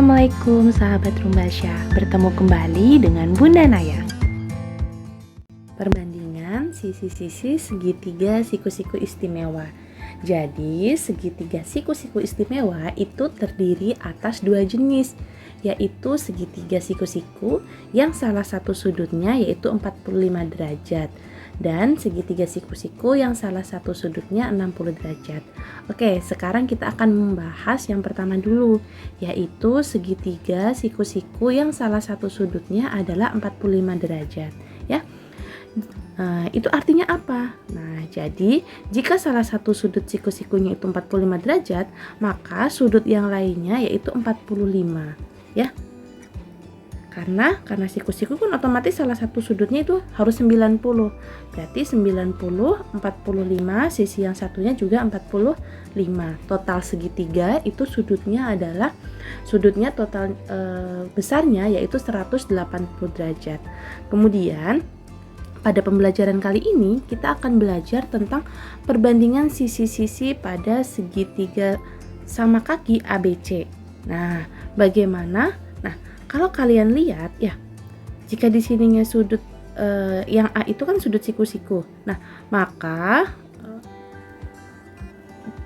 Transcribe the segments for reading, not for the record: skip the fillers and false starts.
Assalamualaikum sahabat Rumbasya, bertemu kembali dengan Bunda Naya. Perbandingan sisi-sisi segitiga siku-siku istimewa. Jadi segitiga siku-siku istimewa itu terdiri atas dua jenis, yaitu segitiga siku-siku yang salah satu sudutnya yaitu 45 derajat dan segitiga siku-siku yang salah satu sudutnya 60 derajat. Oke, sekarang kita akan membahas yang pertama dulu, yaitu segitiga siku-siku yang salah satu sudutnya adalah 45 derajat, ya. Itu artinya apa? Nah, jadi jika salah satu sudut siku-sikunya itu 45 derajat, maka sudut yang lainnya yaitu 45, ya. Karena siku-siku kan otomatis salah satu sudutnya itu harus 90. Berarti 90, 45, sisi yang satunya juga 45. Total segitiga itu sudutnya total besarnya yaitu 180 derajat. Kemudian pada pembelajaran kali ini kita akan belajar tentang perbandingan sisi-sisi pada segitiga sama kaki ABC. Nah, bagaimana? Kalau kalian lihat ya, jika di sininya sudut yang A itu kan sudut siku-siku. Nah, maka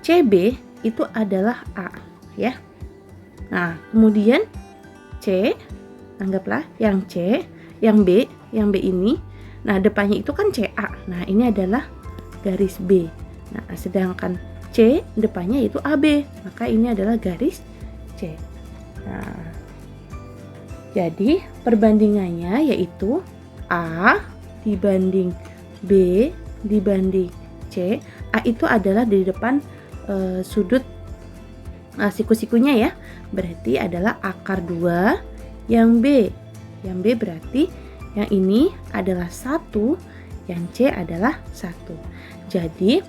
CB itu adalah A, ya. Nah, kemudian C, anggaplah yang C, yang B ini. Nah, depannya itu kan CA. Nah, ini adalah garis B. Nah, sedangkan C depannya itu AB, maka ini adalah garis C. Nah, jadi perbandingannya yaitu A dibanding B dibanding C. A itu adalah di depan sudut siku-sikunya ya. Berarti adalah akar 2 yang B. Yang B berarti yang ini adalah 1, yang C adalah 1. Jadi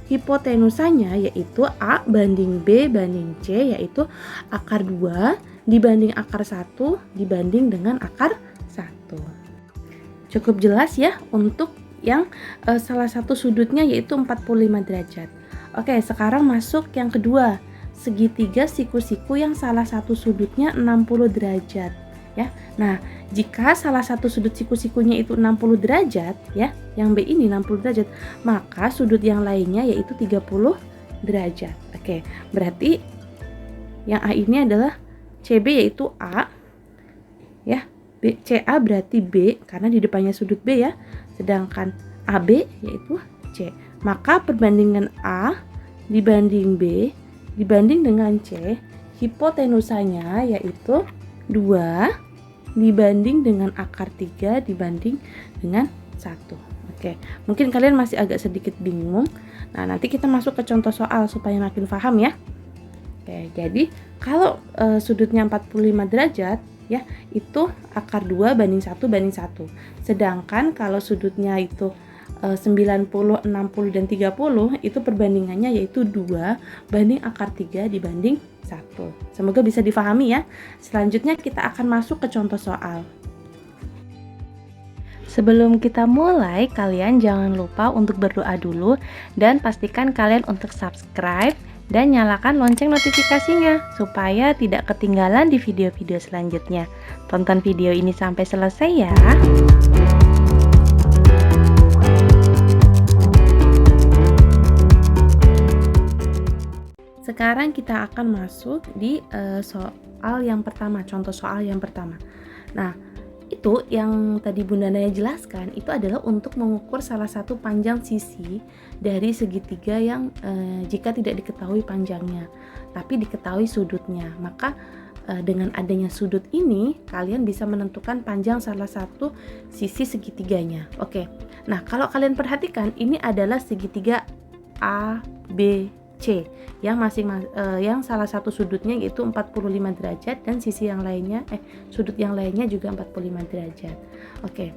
hipotenusanya yaitu A banding B banding C, yaitu akar 2 dibanding akar 1 dibanding dengan akar 1. Cukup jelas ya untuk yang salah satu sudutnya yaitu 45 derajat. Oke, sekarang masuk yang kedua, segitiga siku-siku yang salah satu sudutnya 60 derajat ya. Nah, jika salah satu sudut siku-sikunya itu 60 derajat ya, yang B ini 60 derajat, maka sudut yang lainnya yaitu 30 derajat. Oke, berarti yang A ini adalah CB yaitu A ya, CA berarti B karena di depannya sudut B ya, sedangkan AB yaitu C. Maka perbandingan A dibanding B dibanding dengan C, hipotenusanya yaitu 2 dibanding dengan akar 3 dibanding dengan 1. Oke, mungkin kalian masih agak sedikit bingung. Nah, nanti kita masuk ke contoh soal supaya makin paham ya. Oke, jadi kalau sudutnya 45 derajat ya, itu akar 2 banding 1 banding 1. Sedangkan kalau sudutnya itu 90, 60 dan 30, itu perbandingannya yaitu 2 banding akar 3 dibanding 1. Semoga bisa difahami ya. Selanjutnya kita akan masuk ke contoh soal. Sebelum kita mulai, kalian jangan lupa untuk berdoa dulu dan pastikan kalian untuk subscribe dan nyalakan lonceng notifikasinya supaya tidak ketinggalan di video-video selanjutnya. Tonton video ini sampai selesai ya. Sekarang kita akan masuk di soal yang pertama, contoh soal yang pertama. Nah, itu yang tadi Bunda Naya jelaskan itu adalah untuk mengukur salah satu panjang sisi dari segitiga yang jika tidak diketahui panjangnya tapi diketahui sudutnya, maka dengan adanya sudut ini kalian bisa menentukan panjang salah satu sisi segitiganya. Oke, nah kalau kalian perhatikan ini adalah segitiga A, B, C yang yang salah satu sudutnya yaitu 45 derajat dan sisi yang lainnya sudut yang lainnya juga 45 derajat. Oke.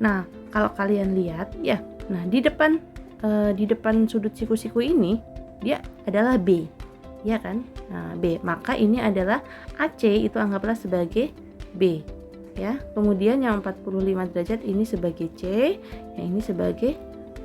Nah, kalau kalian lihat ya, nah di depan sudut siku-siku ini dia adalah B. Ya kan? Nah, B. Maka ini adalah AC, itu anggaplah sebagai B. Ya. Kemudian yang 45 derajat ini sebagai C, yang ini sebagai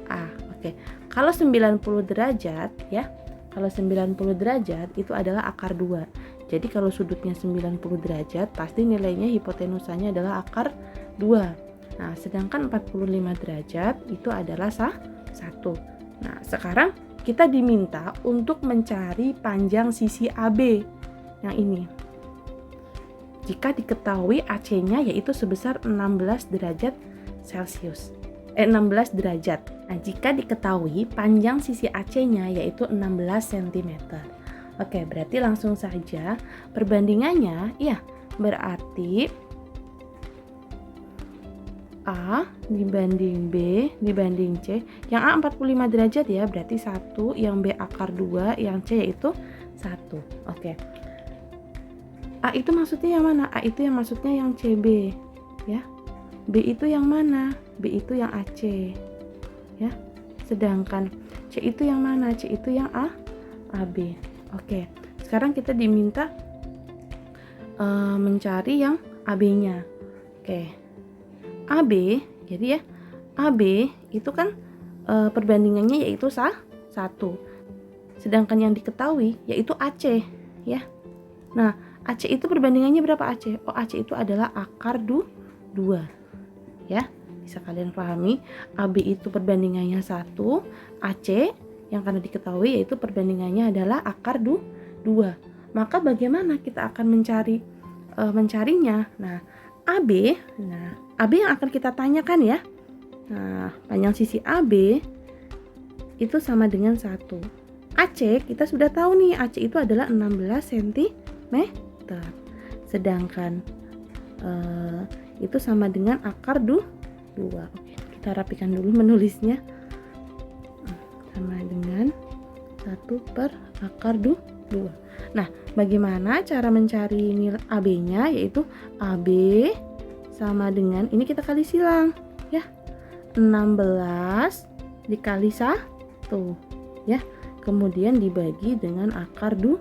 A. Oke. Kalau 90 derajat ya, kalau 90 derajat itu adalah akar 2. Jadi kalau sudutnya 90 derajat, pasti nilainya hipotenusanya adalah akar 2. Nah, sedangkan 45 derajat itu adalah 1. Nah, sekarang kita diminta untuk mencari panjang sisi AB yang ini. Jika diketahui AC-nya yaitu sebesar 16 derajat Celcius. 16 derajat. Nah, jika diketahui panjang sisi AC-nya yaitu 16 cm. Oke, berarti langsung saja perbandingannya, ya, berarti A dibanding B dibanding C. Yang A 45 derajat ya, berarti 1, yang B akar 2, yang C yaitu 1. Oke. A itu maksudnya yang mana? A itu yang maksudnya yang CB, ya. B itu yang mana? B itu yang AC, ya. Sedangkan C itu yang mana? C itu yang AB. Oke. Sekarang kita diminta mencari yang AB-nya. Oke. AB, jadi ya, AB itu kan perbandingannya yaitu 1. Sedangkan yang diketahui yaitu AC, ya. Nah, AC itu perbandingannya berapa AC? Oh, AC itu adalah akar 2. Ya, bisa kalian pahami. AB itu perbandingannya 1, AC yang karena diketahui yaitu perbandingannya adalah akar 2. Maka bagaimana kita akan mencarinya? Nah, AB yang akan kita tanyakan ya. Nah, panjang sisi AB itu sama dengan 1. AC kita sudah tahu nih, AC itu adalah 16 cm. Sedangkan itu sama dengan akar 2. Oke, kita rapikan dulu menulisnya. Sama dengan 1 per akar 2. Nah, bagaimana cara mencari nilai AB-nya? Yaitu AB sama dengan, ini kita kali silang ya, 16 dikali 1 ya, kemudian dibagi dengan akar 2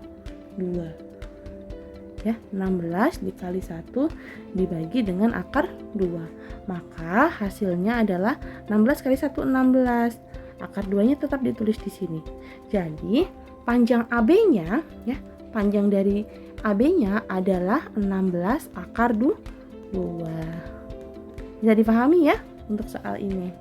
ya, 16 dikali 1 dibagi dengan akar 2, maka hasilnya adalah 16 kali 1 16. Akar 2 nya tetap ditulis di sini. Jadi panjang AB-nya ya, panjang dari AB-nya adalah 16 akar 2. Bisa dipahami ya untuk soal ini.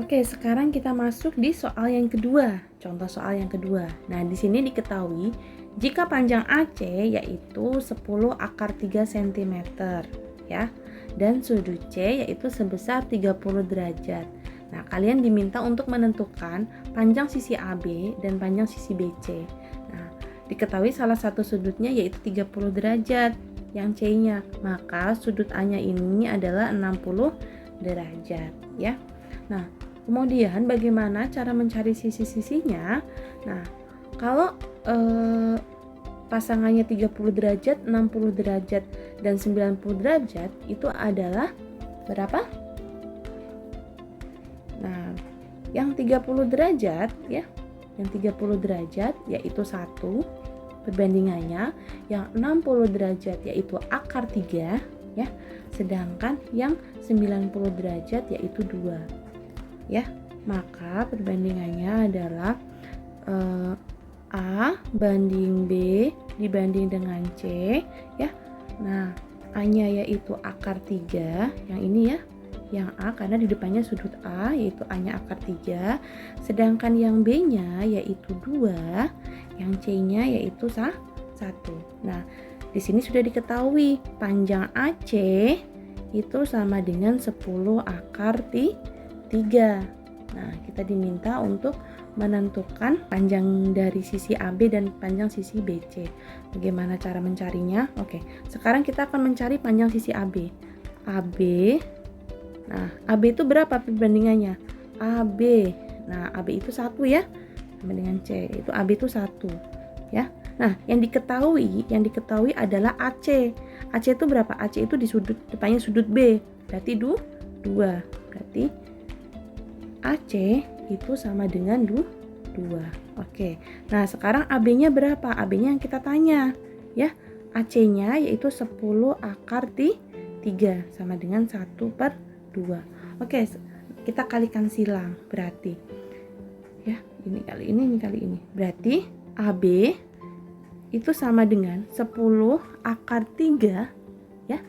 Oke, sekarang kita masuk di soal yang kedua. Contoh soal yang kedua. Nah, di sini diketahui jika panjang AC yaitu 10 akar 3 cm ya, dan sudut C yaitu sebesar 30 derajat. Nah, kalian diminta untuk menentukan panjang sisi AB dan panjang sisi BC. Nah, diketahui salah satu sudutnya yaitu 30 derajat yang C-nya, maka sudut A-nya ini adalah 60 derajat ya. Nah, kemudian bagaimana cara mencari sisi-sisinya? Nah, kalau pasangannya 30 derajat, 60 derajat, dan 90 derajat itu adalah berapa? Nah, yang 30 derajat ya, yang 30 derajat yaitu 1 perbandingannya, yang 60 derajat yaitu akar 3 ya, sedangkan yang 90 derajat yaitu 2 ya. Maka perbandingannya adalah A banding B dibanding dengan C ya. Nah, A-nya yaitu akar 3, yang ini ya, yang A karena di depannya sudut A yaitu A-nya akar 3, sedangkan yang B-nya yaitu 2, yang C-nya yaitu 1. Nah, di sini sudah diketahui panjang AC itu sama dengan 10 akar 3. Nah, kita diminta untuk menentukan panjang dari sisi AB dan panjang sisi BC. Bagaimana cara mencarinya? Oke, sekarang kita akan mencari panjang sisi AB. AB, nah AB itu berapa perbandingannya? AB, nah AB itu 1 ya, sama dengan C, itu AB itu 1 ya. Nah, yang diketahui adalah AC. AC itu berapa? AC itu di sudut depannya sudut B, berarti 2. Berarti AC itu sama dengan 2. Oke. Nah, sekarang AB-nya berapa? AB-nya yang kita tanya, ya. AC-nya yaitu 10 akar 3 sama dengan 1/2. Oke, kita kalikan silang berarti. Ya, ini kali ini, ini kali ini. Berarti AB itu sama dengan 10 akar 3 ya,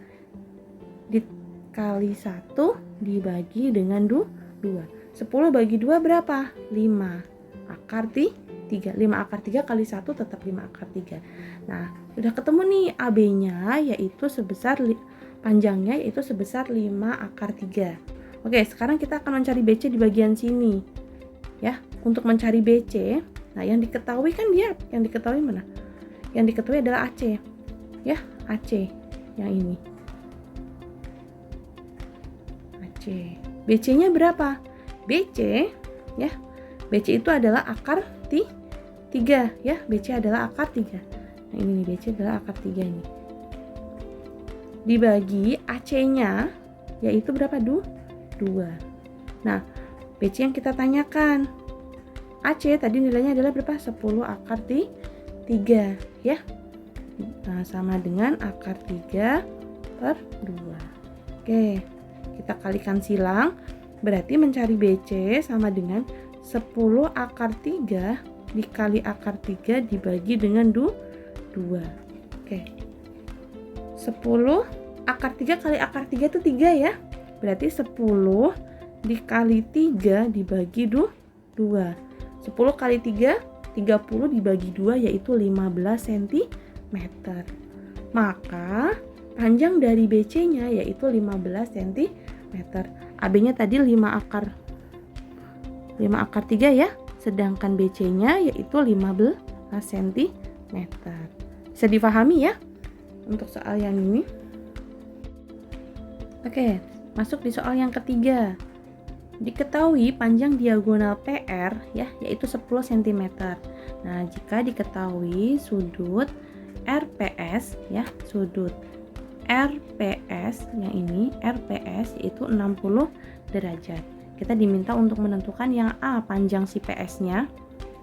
dikali 1 dibagi dengan 2. 10 bagi 2 berapa? 5 akar 3. 5 akar 3 kali 1 tetap 5 akar 3. Nah, udah ketemu nih AB-nya yaitu sebesar panjangnya yaitu sebesar 5 akar 3. Oke, sekarang kita akan mencari BC di bagian sini. Ya, untuk mencari BC, nah yang diketahui kan dia, yang diketahui mana? Yang diketahui adalah AC. Ya, AC yang ini. AC. BC-nya berapa? BC ya. BC itu adalah akar 3 ya. BC adalah akar 3. Nah, ini nih BC adalah akar 3 ini. Dibagi AC-nya yaitu berapa? 2. Nah, BC yang kita tanyakan. AC tadi nilainya adalah berapa? 10 akar 3 ya. Nah, sama dengan akar 3 per 2. Oke, kita kalikan silang. Berarti mencari BC sama dengan 10 akar 3 dikali akar 3 dibagi dengan 2. Oke. 10 akar 3 kali akar 3 itu 3 ya. Berarti 10 dikali 3 dibagi 2. 10 kali 3, 30 dibagi 2 yaitu 15 cm. Maka panjang dari BC-nya yaitu 15 cm. AB-nya tadi 5 akar 3 ya. Sedangkan BC-nya yaitu 15 cm. Bisa dipahami ya untuk soal yang ini. Oke, masuk di soal yang ketiga. Diketahui panjang diagonal PR ya, yaitu 10 cm. Nah, jika diketahui sudut RPS ya, sudut RPS yang ini, RPS yaitu 60 derajat. Kita diminta untuk menentukan yang A, panjang si PS-nya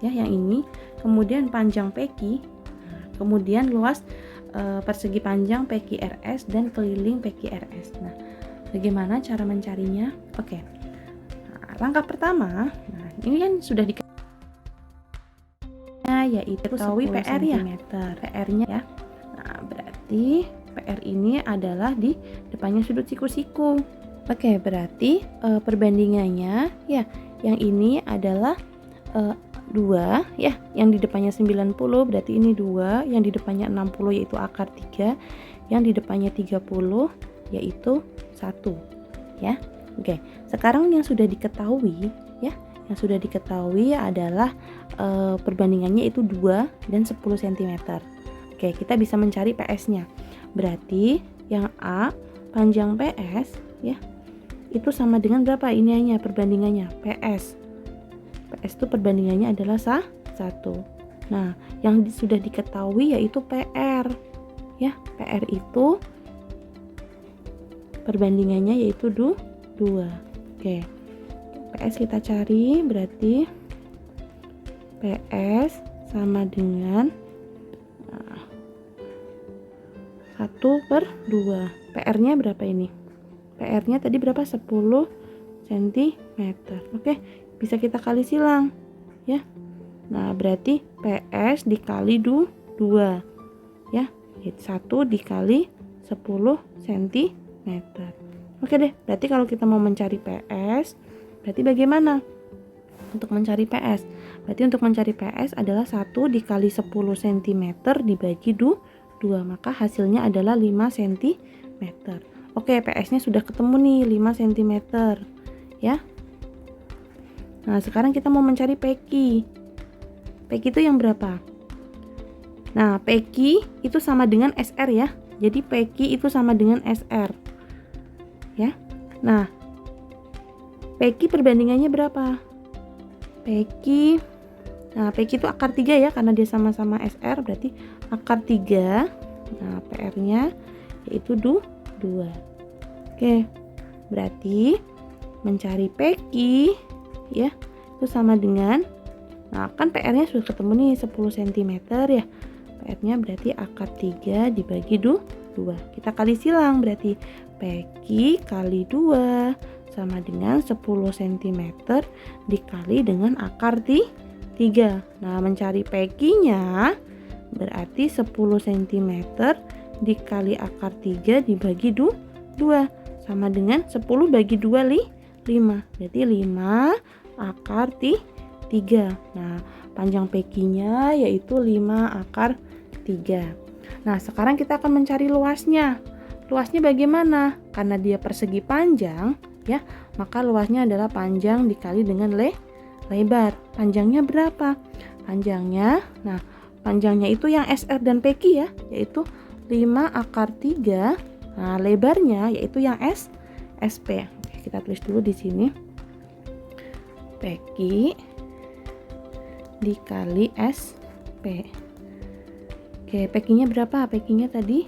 ya, yang ini, kemudian panjang PQ, kemudian luas persegi panjang PQRS dan keliling PQRS. Nah, bagaimana cara mencarinya? Oke. Langkah pertama, nah ini kan sudah yaitu ketahui PR ya, PR-nya ya. Nah, berarti PR ini adalah di depannya sudut siku-siku. Oke, berarti perbandingannya ya, yang ini adalah 2 ya, yang di depannya 90 berarti ini 2, yang di depannya 60 yaitu akar 3, yang di depannya 30 yaitu 1 ya. Oke, sekarang yang sudah diketahui ya, yang sudah diketahui adalah perbandingannya itu 2 dan 10 cm. Oke, kita bisa mencari PS-nya. Berarti yang A, panjang PS ya, itu sama dengan berapa ininya perbandingannya? PS. PS itu perbandingannya adalah 1. Nah, yang sudah diketahui yaitu PR. Ya, PR itu perbandingannya yaitu 2. Oke. PS kita cari, berarti PS sama dengan 1/2. PR-nya berapa ini? PR-nya tadi berapa? 10 cm. Oke, bisa kita kali silang ya. Nah, berarti PS dikali 2 ya, 1 dikali 10 cm. Oke deh, berarti kalau kita mau mencari PS, berarti bagaimana? Untuk mencari PS, berarti untuk mencari PS adalah 1 dikali 10 cm dibagi 2, maka hasilnya adalah 5 cm. Oke, PS-nya sudah ketemu nih, 5 cm ya. Nah, sekarang kita mau mencari PQ. PQ itu yang berapa? Nah, PQ itu sama dengan SR ya. Jadi PQ itu sama dengan SR ya. Nah, PQ perbandingannya berapa? PQ, nah PQ itu akar 3 ya, karena dia sama-sama SR, berarti akar 3. Nah, PR-nya yaitu 2. Oke, berarti mencari PQ ya, itu sama dengan, nah kan PR-nya sudah ketemu nih 10 cm ya. PR-nya berarti akar 3 dibagi 2. Kita kali silang, berarti PQ kali 2 sama dengan 10 cm dikali dengan akar 3. Nah, mencari PQ-nya Berarti 10 cm dikali akar 3 dibagi 2 sama dengan 10 bagi 2 5. Berarti 5 akar 3. Nah, panjang PQ-nya yaitu 5 akar 3. Nah, sekarang kita akan mencari luasnya. Luasnya bagaimana? Karena dia persegi panjang, ya, maka luasnya adalah panjang dikali dengan lebar. Panjangnya berapa? Panjangnya itu yang SR dan PQ ya, yaitu 5 akar 3. Nah, lebarnya yaitu yang SP. Oke, kita tulis dulu di sini. PQ dikali SP. Oke, PQ-nya berapa? PQ-nya tadi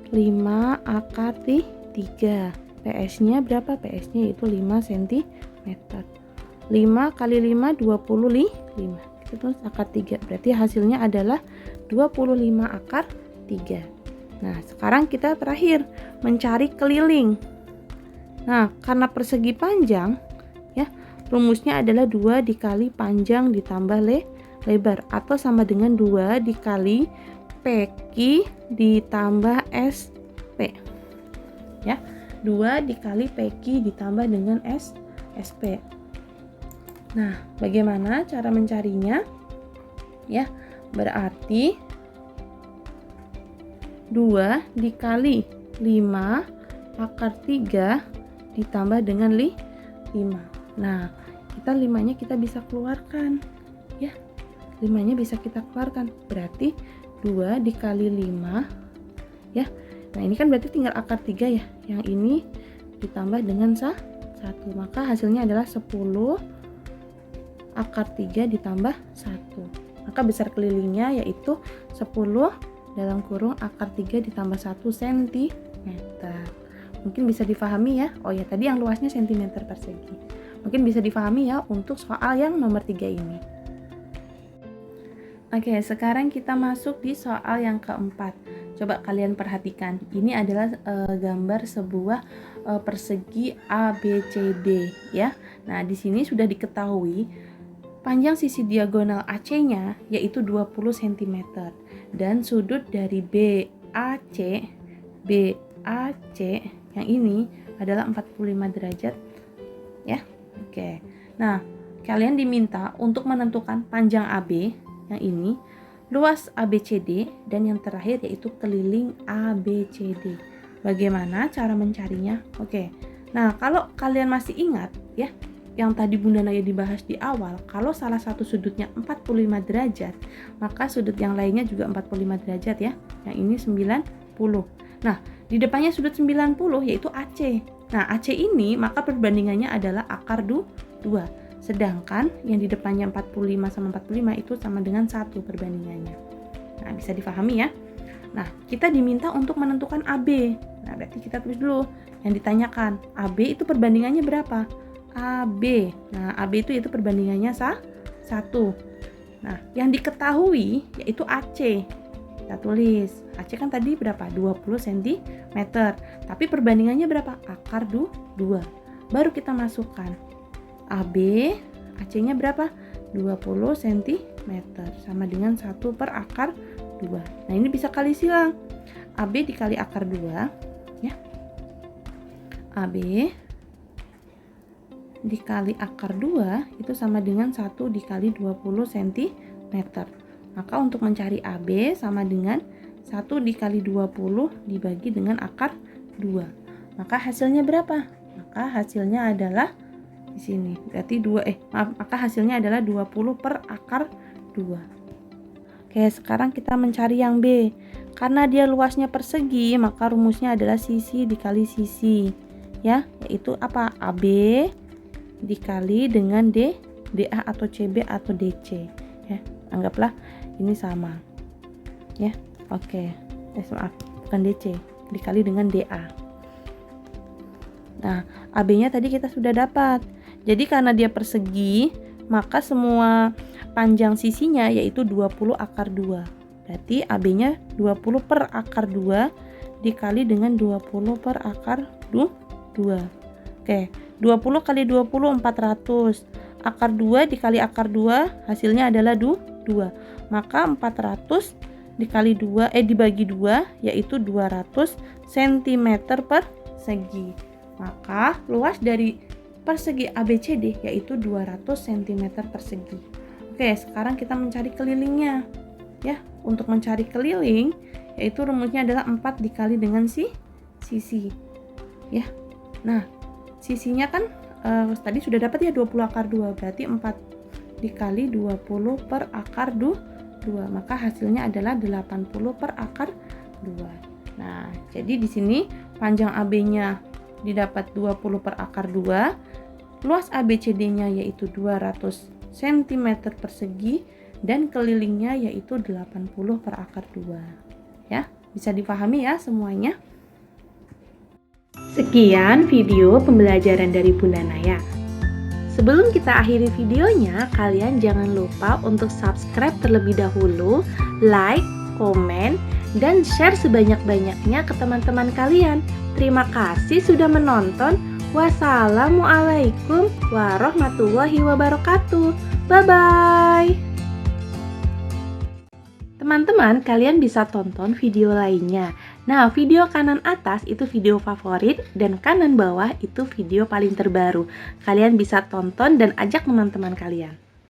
5 akar 3. PS-nya berapa? PS-nya itu 5 cm. 5 kali 5 25. Itu akar 3. Berarti hasilnya adalah 25 akar 3. Nah, sekarang kita terakhir mencari keliling. Nah, karena persegi panjang, ya, rumusnya adalah 2 dikali panjang ditambah lebar, atau sama dengan 2 dikali PQ ditambah SP. Ya, 2 dikali PQ ditambah dengan SP. Nah, bagaimana cara mencarinya? Ya, berarti 2 dikali 5 akar 3 ditambah dengan 5. Nah, kita 5-nya kita bisa keluarkan. Ya, 5-nya bisa kita keluarkan. Berarti 2 dikali 5. Ya, nah ini kan berarti tinggal akar 3 ya. Yang ini ditambah dengan 1. Maka hasilnya adalah 10 akar 3 ditambah 1. Maka besar kelilingnya yaitu 10 dalam kurung akar 3 ditambah 1 cm. Mungkin bisa difahami ya. Oh ya, tadi yang luasnya cm persegi. Mungkin bisa difahami ya untuk soal yang nomor 3 ini. Oke, sekarang kita masuk di soal yang keempat. Coba kalian perhatikan. Ini adalah gambar sebuah persegi ABCD ya. Nah, di sini sudah diketahui panjang sisi diagonal AC-nya yaitu 20 cm dan sudut dari BAC yang ini adalah 45 derajat ya. Oke. Nah, kalian diminta untuk menentukan panjang AB yang ini, luas ABCD, dan yang terakhir yaitu keliling ABCD. Bagaimana cara mencarinya? Oke. Nah, kalau kalian masih ingat ya, yang tadi Bunda Naya dibahas di awal, kalau salah satu sudutnya 45 derajat, maka sudut yang lainnya juga 45 derajat ya. Yang ini 90. Nah, di depannya sudut 90 yaitu AC. Nah, AC ini maka perbandingannya adalah akar 2. Sedangkan yang di depannya 45 sama 45 itu sama dengan 1 perbandingannya. Nah, bisa difahami ya. Nah, kita diminta untuk menentukan AB. Nah, berarti kita tulis dulu yang ditanyakan. AB itu perbandingannya berapa? AB. Nah, AB itu perbandingannya 1. Nah, yang diketahui yaitu AC. Kita tulis. AC kan tadi berapa? 20 cm. Tapi perbandingannya berapa? Akar 2. Baru kita masukkan. AB, AC-nya berapa? 20 cm. Sama dengan 1 per akar 2. Nah, ini bisa kali silang. AB dikali akar 2. Ya. AB dikali akar 2 itu sama dengan 1 dikali 20 cm. Maka untuk mencari AB sama dengan 1 dikali 20 dibagi dengan akar 2. Maka hasilnya berapa? Maka hasilnya adalah di sini. Berarti maka hasilnya adalah 20 per akar 2. Oke, sekarang kita mencari yang B. Karena dia luasnya persegi, maka rumusnya adalah sisi dikali sisi. Ya, yaitu apa? AB dikali dengan DA atau CB atau DC ya, anggaplah ini sama ya. Oke, maaf, bukan DC, dikali dengan DA. Nah, AB nya tadi kita sudah dapat. Jadi karena dia persegi, maka semua panjang sisinya yaitu 20 akar 2. Berarti AB nya 20 per akar 2 dikali dengan 20 per akar 2. Oke, 20 kali 20 400. Akar 2 dikali akar 2 hasilnya adalah 2. 2. Maka 400 dibagi 2 yaitu 200 cm persegi. Maka luas dari persegi ABCD yaitu 200 cm persegi. Oke, sekarang kita mencari kelilingnya. Ya, untuk mencari keliling yaitu rumusnya adalah 4 dikali dengan sisi. Ya. Nah, sisinya kan tadi sudah dapat ya 20 akar 2, berarti 4 dikali 20 per akar 2, maka hasilnya adalah 80 per akar 2. Nah, jadi di sini panjang AB-nya didapat 20 per akar 2, luas ABCD-nya yaitu 200 cm persegi, dan kelilingnya yaitu 80 per akar 2. Ya, bisa dipahami ya semuanya. Sekian video pembelajaran dari Bunda Naya. Sebelum kita akhiri videonya, kalian jangan lupa untuk subscribe terlebih dahulu, like, komen, dan share sebanyak-banyaknya ke teman-teman kalian. Terima kasih sudah menonton. Wassalamualaikum warahmatullahi wabarakatuh. Bye-bye. Teman-teman, kalian bisa tonton video lainnya. Nah, video kanan atas itu video favorit dan kanan bawah itu video paling terbaru. Kalian bisa tonton dan ajak teman-teman kalian.